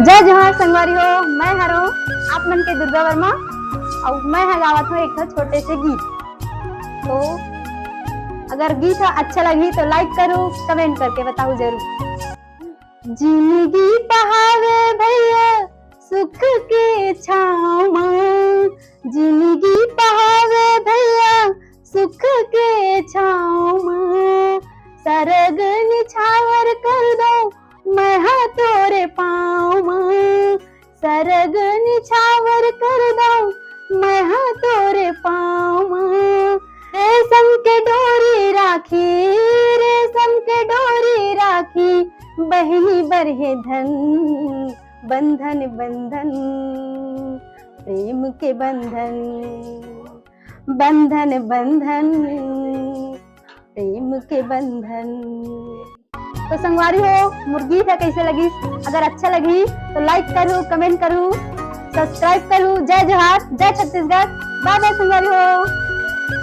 जय जोहार संगवारी हो। मैं हरो आप मन के दुर्गा वर्मा और मैं गावत हूँ एक छोटे से गीत। तो अगर गीत अच्छा लगी तो लाइक करो, कमेंट करके बताओ जरूर। जिंदगी बहावे भैया सुख के छाँव माँ, जिंदगी बहावे भैया सुख के छाँव माँ। सरग निछावर कर दो मैं हाँ तोरे पाँव माँ, सरग निछावर कर दो मैं हाँ तोरे पाँव माँ। रेशम के डोरी राखी, रेशम के डोरी राखी, बहनी बरहे धन, बंधन बंधन प्रेम के बंधन, बंधन बंधन प्रेम के बंधन। तो संगवारी हो, मुर्गी था कैसे लगी? अगर अच्छा लगी तो लाइक करूँ, कमेंट करूँ, सब्सक्राइब करूँ। जय जोहार, जय छत्तीसगढ़। बाय बाय संगवारी हो।